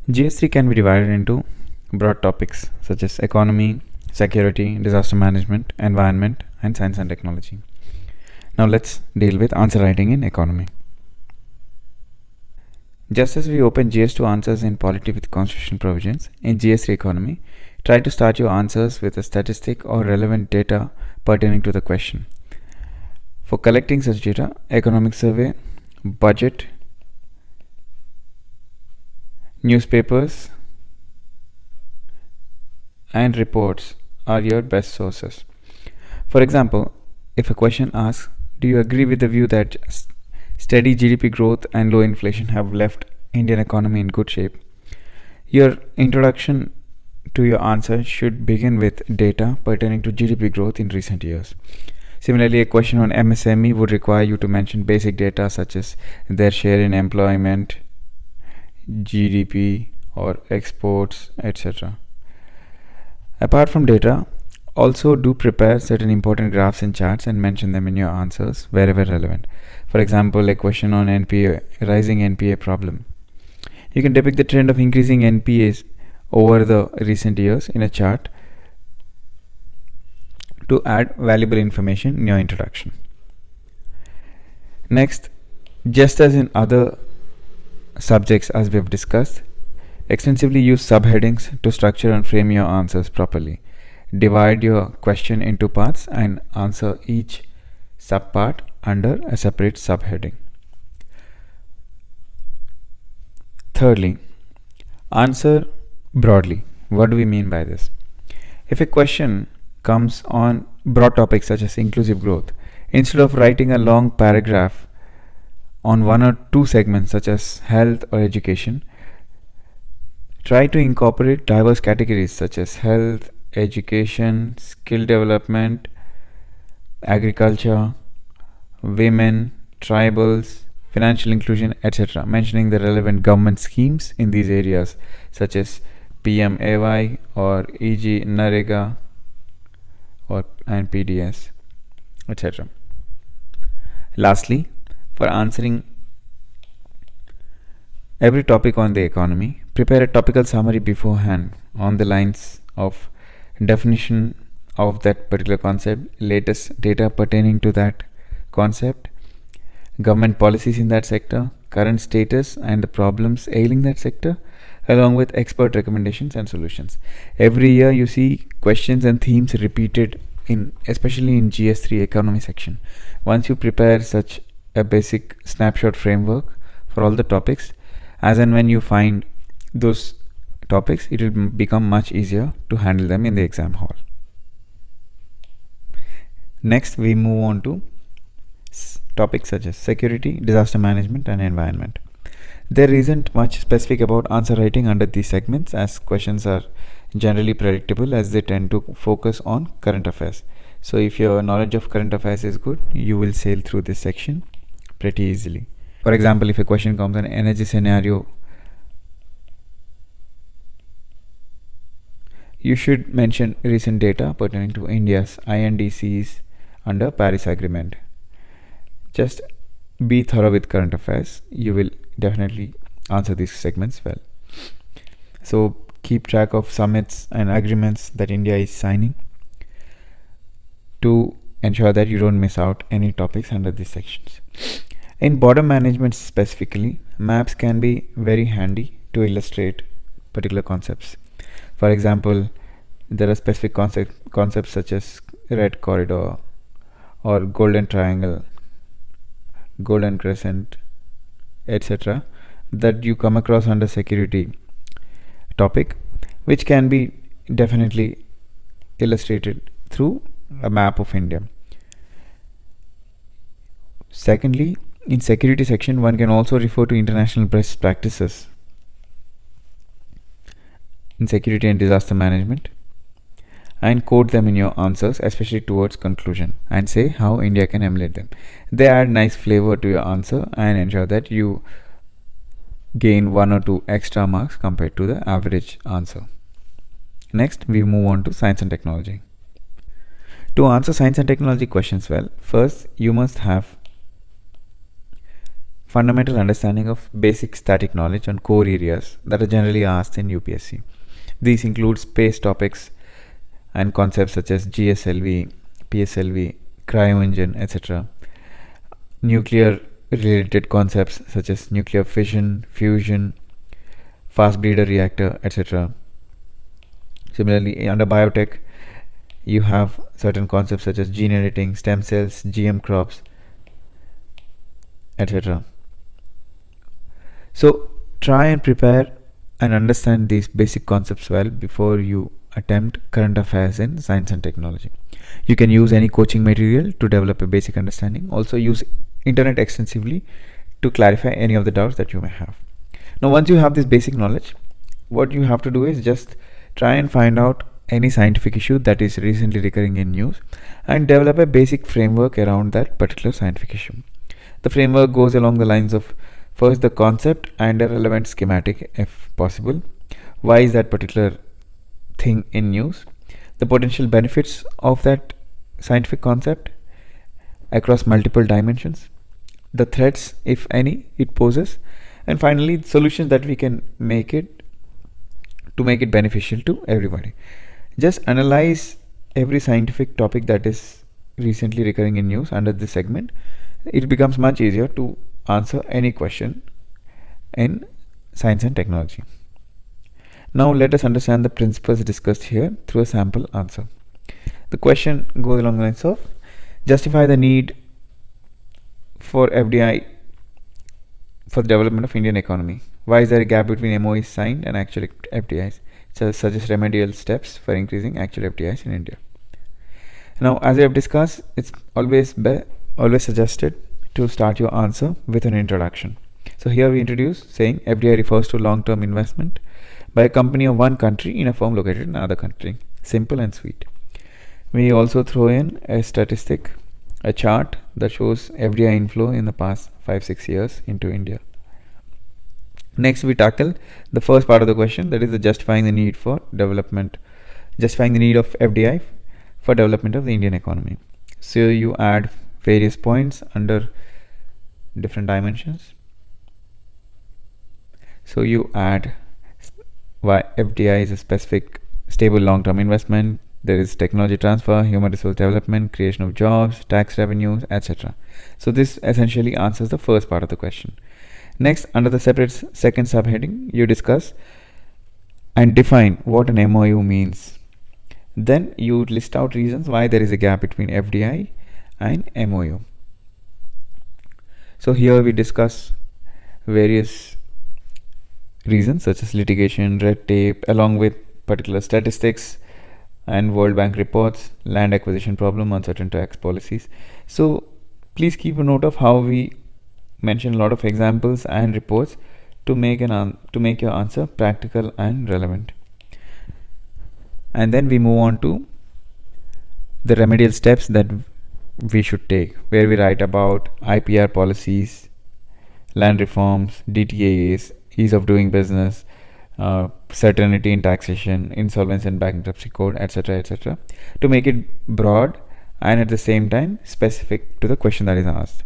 GS3 can be divided into broad topics such as economy, security, disaster management, environment, and science and technology. Now let's deal with answer writing in economy. Just as we open GS2 answers in polity with constitutional provisions, in GS3 economy, try to start your answers with a statistic or relevant data pertaining to the question. For collecting such data, economic survey, budget, newspapers, and reports are your best sources. For example, if a question asks, do you agree with the view that steady GDP growth and low inflation have left Indian economy in good shape? Your introduction to your answer should begin with data pertaining to GDP growth in recent years. Similarly, a question on MSME would require you to mention basic data such as their share in employment, GDP or exports, etc. Apart from data, also do prepare certain important graphs and charts and mention them in your answers wherever relevant. For example, a question on NPA, rising NPA problem. You can depict the trend of increasing NPAs over the recent years in a chart to add valuable information in your introduction. Next, just as in other subjects as we have discussed, extensively use subheadings to structure and frame your answers properly. Divide your question into parts and answer each subpart under a separate subheading. Thirdly, answer broadly. What do we mean by this? If a question comes on broad topics such as inclusive growth, instead of writing a long paragraph on one or two segments such as health or education, try to incorporate diverse categories such as health, education, skill development, agriculture, women, tribals, financial inclusion, etc., mentioning the relevant government schemes in these areas such as PMAY or e.g. NREGA and PDS, etc. Lastly, for answering every topic on the economy, prepare a topical summary beforehand on the lines of definition of that particular concept, latest data pertaining to that concept, government policies in that sector, current status and the problems ailing that sector, along with expert recommendations and solutions. Every year you see questions and themes repeated especially in GS3 economy section. Once you prepare such a basic snapshot framework for all the topics, as and when you find those topics, it will become much easier to handle them in the exam hall. Next, we move on to topics such as security, disaster management, and environment. There isn't much specific about answer writing under these segments, as questions are generally predictable as they tend to focus on current affairs. So if your knowledge of current affairs is good, you will sail through this section pretty easily. For example, if a question comes on energy scenario, you should mention recent data pertaining to India's INDCs under Paris Agreement. Just be thorough with current affairs. You will definitely answer these segments well. So keep track of summits and agreements that India is signing to ensure that you don't miss out any topics under these sections. In border management specifically, maps can be very handy to illustrate particular concepts. For example, there are specific concepts such as red corridor or golden triangle, golden crescent, etc., that you come across under security topic, which can be definitely illustrated through a map of India. Secondly, in security section, one can also refer to international best practices in security and disaster management and quote them in your answers, especially towards conclusion, and say how India can emulate them. They add nice flavor to your answer and ensure that you gain 1 or 2 extra marks compared to the average answer. Next, we move on to science and technology. To answer science and technology questions well, first you must have fundamental understanding of basic static knowledge on core areas that are generally asked in UPSC. These include space topics and concepts such as GSLV, PSLV, cryo engine, etc. Nuclear related concepts such as nuclear fission, fusion, fast breeder reactor, etc. Similarly, under biotech, you have certain concepts such as gene editing, stem cells, GM crops, etc. So try and prepare and understand these basic concepts well before you attempt current affairs in science and technology. You can use any coaching material to develop a basic understanding. Also use internet extensively to clarify any of the doubts that you may have. Now once you have this basic knowledge, what you have to do is just try and find out any scientific issue that is recently recurring in news and develop a basic framework around that particular scientific issue. The framework goes along the lines of first the concept and a relevant schematic if possible. Why is that particular thing in news? The potential benefits of that scientific concept across multiple dimensions, the threats, if any, it poses, and finally solutions that we can make it to make it beneficial to everybody. Just analyze every scientific topic that is recently recurring in news under this segment. It becomes much easier to answer any question in science and technology. Now let us understand the principles discussed here through a sample answer. The question goes along the lines of justify the need for FDI for the development of Indian economy. Why is there a gap between MOEs signed and actual FDIs? Suggest remedial steps for increasing actual FDIs in India. Now, as we have discussed, it's always suggested to start your answer with an introduction. So here we introduce saying FDI refers to long-term investment by a company of one country in a firm located in another country. Simple and sweet. We also throw in a statistic, a chart that shows FDI inflow in the past 5-6 years into India. Next, we tackle the first part of the question, that is the justifying the need of FDI for development of the Indian economy. So you add various points under different dimensions. So you add why FDI is a specific stable long-term investment. There is technology transfer, human resource development, creation of jobs, tax revenues, etc. So this essentially answers the first part of the question. Next, under the separate second subheading, you discuss and define what an MOU means. Then you list out reasons why there is a gap between FDI and MOU. So here we discuss various reasons such as litigation, red tape, along with particular statistics and World Bank reports, land acquisition problem, uncertain tax policies. So please keep a note of how we mention a lot of examples and reports to make your answer practical and relevant. And then we move on to the remedial steps that we should take, where we write about IPR policies, land reforms, DTAs, ease of doing business, certainty in taxation, insolvency and bankruptcy code, etc., etc., to make it broad and at the same time specific to the question that is asked.